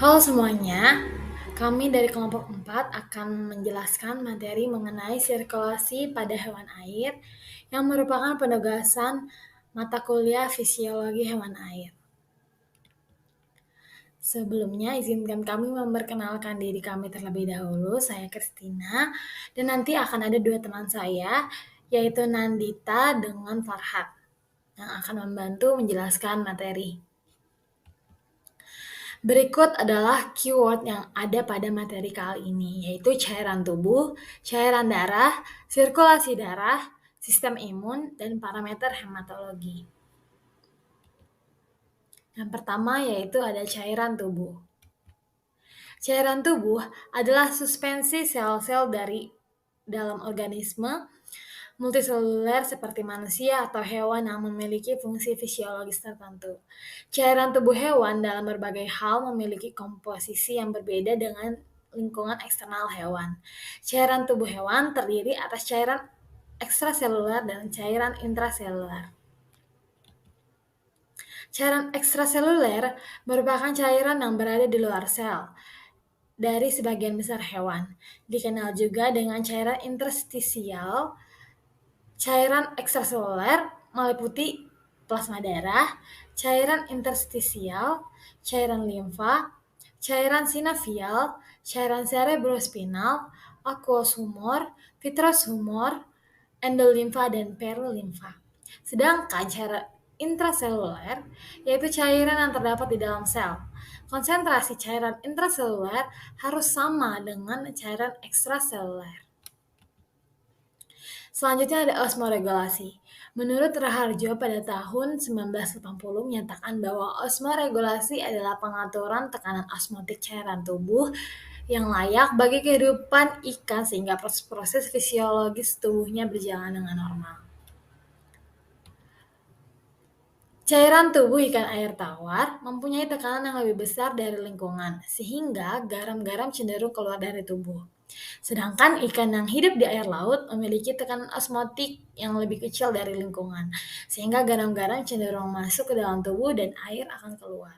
Halo semuanya, kami dari kelompok 4 akan menjelaskan materi mengenai sirkulasi pada hewan air yang merupakan penugasan mata kuliah fisiologi hewan air. Sebelumnya, izinkan kami memperkenalkan diri kami terlebih dahulu. Saya Kristina, dan nanti akan ada dua teman saya, yaitu Nandita dengan Farhat, yang akan membantu menjelaskan materi. Berikut adalah keyword yang ada pada materi kali ini, yaitu cairan tubuh, cairan darah, sirkulasi darah, sistem imun, dan parameter hematologi. Yang pertama yaitu ada cairan tubuh. Cairan tubuh adalah suspensi sel-sel dari dalam organisme multiseluler seperti manusia atau hewan yang memiliki fungsi fisiologis tertentu. Cairan tubuh hewan dalam berbagai hal memiliki komposisi yang berbeda dengan lingkungan eksternal hewan. Cairan tubuh hewan terdiri atas cairan ekstraseluler dan cairan intraseluler. Cairan ekstraseluler merupakan cairan yang berada di luar sel dari sebagian besar hewan. Dikenal juga dengan cairan interstisial. Cairan ekstraseluler meliputi plasma darah, cairan interstisial, cairan limfa, cairan sinovial, cairan cerebrospinal, aqueous humor, vitreous humor, endolimfa, dan perilimfa. Sedangkan cairan intraseluler yaitu cairan yang terdapat di dalam sel. Konsentrasi cairan intraseluler harus sama dengan cairan ekstraseluler. Selanjutnya ada osmoregulasi. Menurut Raharjo pada tahun 1980 menyatakan bahwa osmoregulasi adalah pengaturan tekanan osmotik cairan tubuh yang layak bagi kehidupan ikan sehingga proses-proses fisiologis tubuhnya berjalan dengan normal. Cairan tubuh ikan air tawar mempunyai tekanan yang lebih besar dari lingkungan, sehingga garam-garam cenderung keluar dari tubuh. Sedangkan ikan yang hidup di air laut memiliki tekanan osmotik yang lebih kecil dari lingkungan, sehingga garam-garam cenderung masuk ke dalam tubuh dan air akan keluar.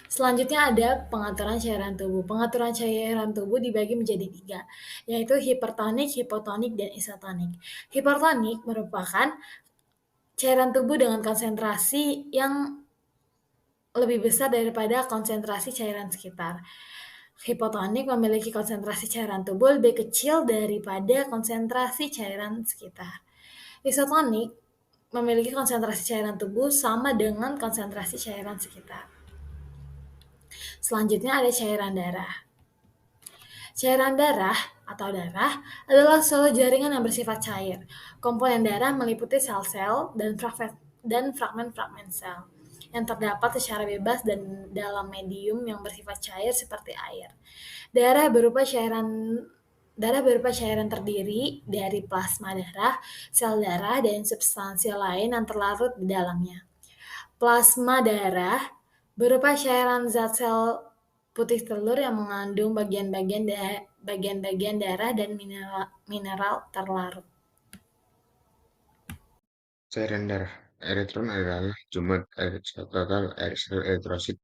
Selanjutnya ada pengaturan cairan tubuh. Pengaturan cairan tubuh dibagi menjadi 3, yaitu hipertonik, hipotonik, dan isotonik. Hipertonik merupakan cairan tubuh dengan konsentrasi yang lebih besar daripada konsentrasi cairan sekitar. Hipotonik memiliki konsentrasi cairan tubuh lebih kecil daripada konsentrasi cairan sekitar. Isotonik memiliki konsentrasi cairan tubuh sama dengan konsentrasi cairan sekitar. Selanjutnya ada cairan darah. Cairan darah atau darah adalah suatu jaringan yang bersifat cair. Komponen darah meliputi sel-sel dan fragmen-fragmen sel yang terdapat secara bebas dan dalam medium yang bersifat cair seperti air. Darah berupa cairan terdiri dari plasma darah, sel darah, dan substansi lain yang terlarut di dalamnya. Plasma darah berupa cairan zat sel putih telur yang mengandung bagian-bagian darah dan mineral terlarut. Cairan darah. Eritron adalah jumlah total sel eritrosit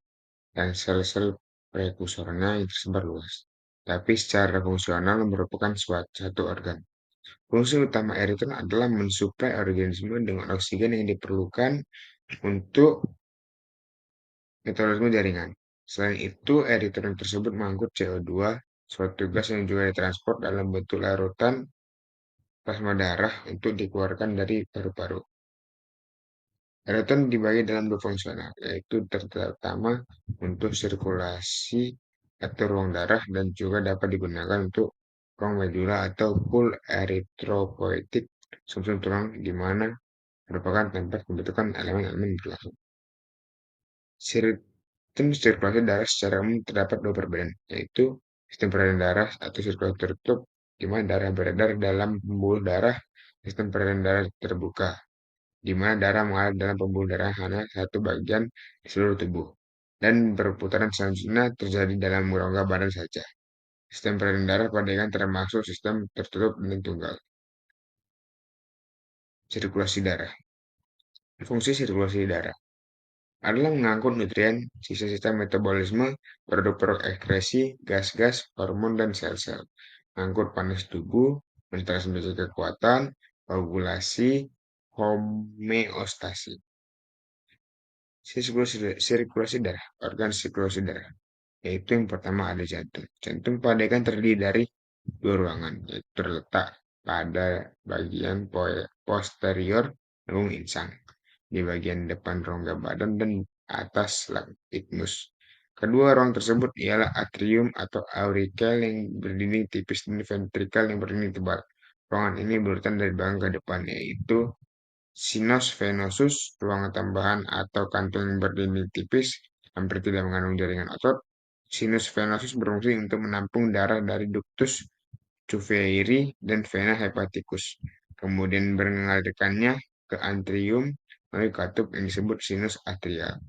dan sel-sel prekursornya yang tersebar luas. Tapi secara fungsional merupakan satu organ. Fungsi utama eritron adalah mensuplai organisme dengan oksigen yang diperlukan untuk metabolisme jaringan. Selain itu, eritron tersebut mengangkut CO2, suatu gas yang juga ditransport dalam bentuk larutan plasma darah untuk dikeluarkan dari paru-paru. Eretan dibagi dalam dua fungsional, yaitu terutama untuk sirkulasi atau ruang darah dan juga dapat digunakan untuk ruang medula atau pool eritropoietik sumsum tulang di mana merupakan tempat pembentukan elemen-elemen berlangsung. Sistem sirkulasi darah secara umum terdapat dua perbedaan, yaitu sistem peredaran darah atau sirkulasi tertutup, di mana darah beredar dalam pembuluh darah, sistem peredaran darah terbuka, di mana darah mengalir dalam pembuluh darah hanya satu bagian di seluruh tubuh, dan perputaran selanjutnya terjadi dalam rongga badan saja. Sistem peredaran darah pada ikan termasuk sistem tertutup dan tunggal. Sirkulasi darah. Fungsi sirkulasi darah. adalah mengangkut nutrien, sisa-sisa metabolisme, produk-produk ekskresi, gas-gas, hormon, dan sel-sel. Mengangkut panas tubuh, mentransmisi kekuatan, koagulasi, homeostasi. Sirkulasi darah, organ sirkulasi darah. Yaitu yang pertama ada jantung. Jantung pada ikan terdiri dari dua ruangan, yaitu terletak pada bagian posterior lambung insang, di bagian depan rongga badan dan atas isthmus. Kedua ruang tersebut ialah atrium atau aurikel yang berdinding tipis dan ventrikel yang berdinding tebal. Ruangan ini berurutan dari belakang ke depan, yaitu sinus venosus, ruangan tambahan atau kantung yang berdinding tipis, hampir tidak mengandung jaringan otot. Sinus venosus berfungsi untuk menampung darah dari ductus Chuveiri dan vena hepaticus. Kemudian mengalirkannya ke atrium melalui katup yang disebut sinus atrial.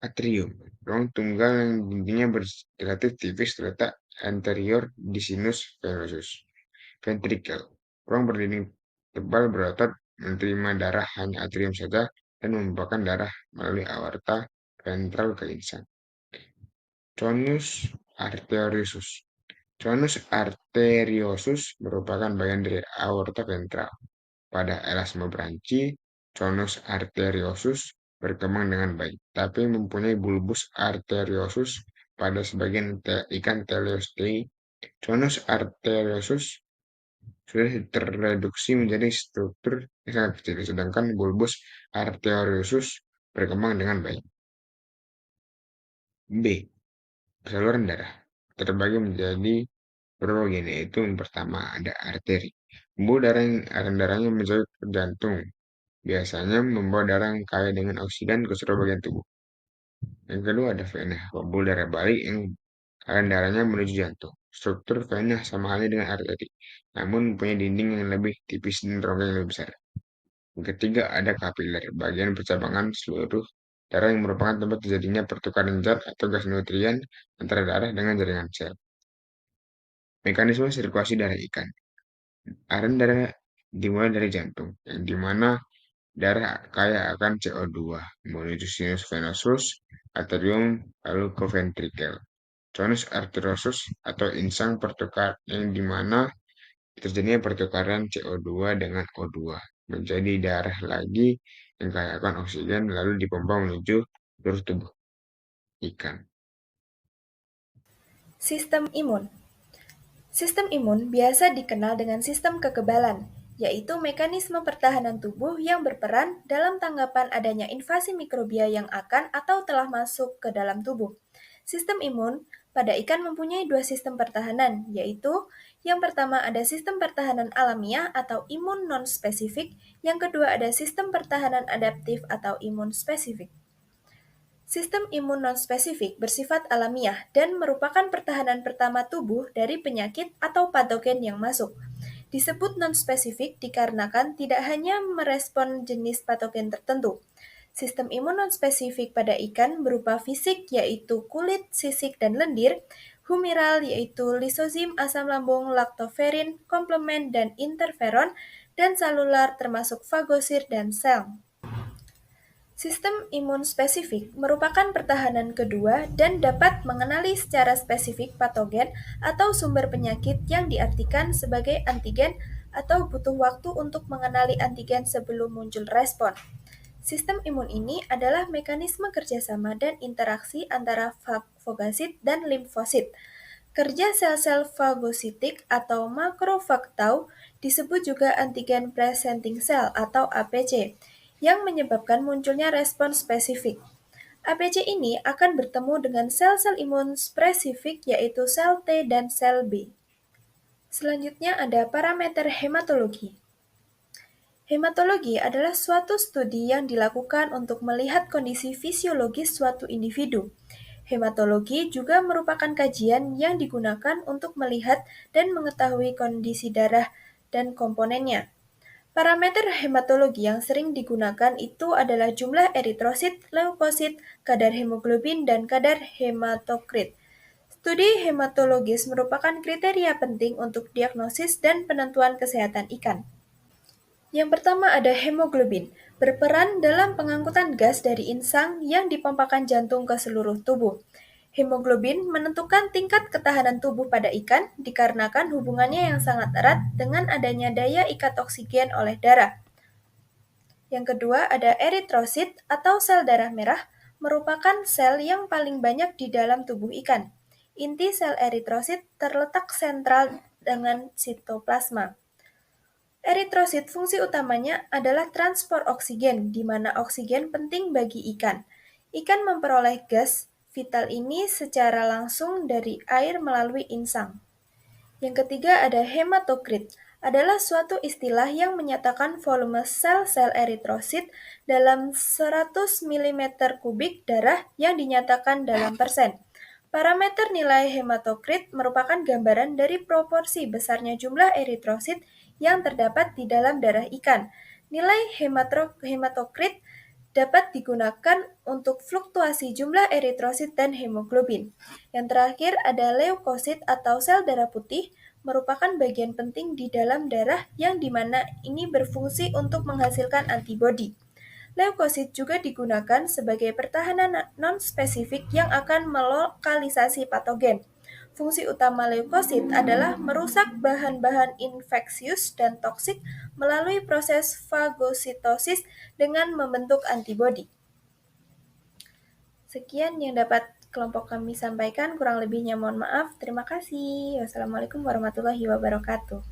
Atrium, ruang tunggal yang dindingnya relatif tipis terletak anterior di sinus venosus. Ventricle, ruang berdinding tebal berotot menerima darah hanya atrium saja dan membawakan darah melalui aorta ventral ke insang. Conus arteriosus. Conus arteriosus merupakan bagian dari aorta ventral. Pada elasma branchi, conus arteriosus berkembang dengan baik, tapi mempunyai bulbus arteriosus pada sebagian ikan teleostei. Conus arteriosus sudah terreduksi menjadi struktur yang sangat kecil, sedangkan bulbus arteriosus berkembang dengan baik. B. Saluran darah terbagi menjadi beberapa bagian, yaitu yang pertama ada arteri. Pembuluh darah yang aliran darahnya mencapai ke jantung, biasanya membawa darah yang kaya dengan oksigen ke seluruh bagian tubuh. Yang kedua ada vena, pembuluh darah balik yang aliran darahnya menuju jantung. Struktur vena sama halnya dengan arteri, namun punya dinding yang lebih tipis dan rongga yang lebih besar. Yang ketiga ada kapiler, bagian percabangan seluruh darah yang merupakan tempat terjadinya pertukaran zat atau gas nutrien antara darah dengan jaringan sel. Mekanisme sirkulasi darah ikan. Aliran darah dimulai dari jantung, yang dimana darah kaya akan CO2 menuju sinus venosus, atrium, lalu ke ventrikel. Conus arteriosus atau insang pertukar yang dimana terjadinya pertukaran CO2 dengan O2 menjadi darah lagi yang kaya akan oksigen lalu dipompa menuju seluruh tubuh ikan. Sistem imun. Sistem imun biasa dikenal dengan sistem kekebalan, yaitu mekanisme pertahanan tubuh yang berperan dalam tanggapan adanya invasi mikrobia yang akan atau telah masuk ke dalam tubuh. Sistem imun pada ikan mempunyai dua sistem pertahanan, yaitu yang pertama ada sistem pertahanan alamiah atau imun non-spesifik, yang kedua ada sistem pertahanan adaptif atau imun spesifik. Sistem imun nonspesifik bersifat alamiah dan merupakan pertahanan pertama tubuh dari penyakit atau patogen yang masuk. Disebut nonspesifik dikarenakan tidak hanya merespon jenis patogen tertentu. Sistem imun nonspesifik pada ikan berupa fisik yaitu kulit, sisik, dan lendir, humiral yaitu lisozim, asam lambung, laktoferin, komplement, dan interferon, dan selular termasuk fagosir dan sel. Sistem imun spesifik merupakan pertahanan kedua dan dapat mengenali secara spesifik patogen atau sumber penyakit yang diartikan sebagai antigen atau butuh waktu untuk mengenali antigen sebelum muncul respon. Sistem imun ini adalah mekanisme kerjasama dan interaksi antara fagosit dan limfosit. Kerja sel-sel fagositik atau makrofag tau disebut juga antigen presenting cell atau APC, yang menyebabkan munculnya respon spesifik. APC ini akan bertemu dengan sel-sel imun spesifik yaitu sel T dan sel B. Selanjutnya ada parameter hematologi. Hematologi adalah suatu studi yang dilakukan untuk melihat kondisi fisiologis suatu individu. Hematologi juga merupakan kajian yang digunakan untuk melihat dan mengetahui kondisi darah dan komponennya. Parameter hematologi yang sering digunakan itu adalah jumlah eritrosit, leukosit, kadar hemoglobin, dan kadar hematokrit. Studi hematologis merupakan kriteria penting untuk diagnosis dan penentuan kesehatan ikan. Yang pertama ada hemoglobin. berperan dalam pengangkutan gas dari insang yang dipompakan jantung ke seluruh tubuh. Hemoglobin menentukan tingkat ketahanan tubuh pada ikan dikarenakan hubungannya yang sangat erat dengan adanya daya ikat oksigen oleh darah. Yang kedua ada eritrosit atau sel darah merah, merupakan sel yang paling banyak di dalam tubuh ikan. Inti sel eritrosit terletak sentral dengan sitoplasma. Eritrosit fungsi utamanya adalah transport oksigen, di mana oksigen penting bagi ikan. Ikan memperoleh gas vital ini secara langsung dari air melalui insang. Yang ketiga ada hematokrit, adalah suatu istilah yang menyatakan volume sel-sel eritrosit dalam 100 mm3 darah yang dinyatakan dalam persen. Parameter nilai hematokrit merupakan gambaran dari proporsi besarnya jumlah eritrosit yang terdapat di dalam darah ikan. Nilai hematokrit dapat digunakan untuk fluktuasi jumlah eritrosit dan hemoglobin. Yang terakhir ada leukosit atau sel darah putih, merupakan bagian penting di dalam darah yang dimana ini berfungsi untuk menghasilkan antibodi. Leukosit juga digunakan sebagai pertahanan non-spesifik yang akan melokalisasi patogen. Fungsi utama leukosit adalah merusak bahan-bahan infeksius dan toksik melalui proses fagositosis dengan membentuk antibodi. Sekian yang dapat kelompok kami sampaikan, kurang lebihnya mohon maaf. Terima kasih. Wassalamualaikum warahmatullahi wabarakatuh.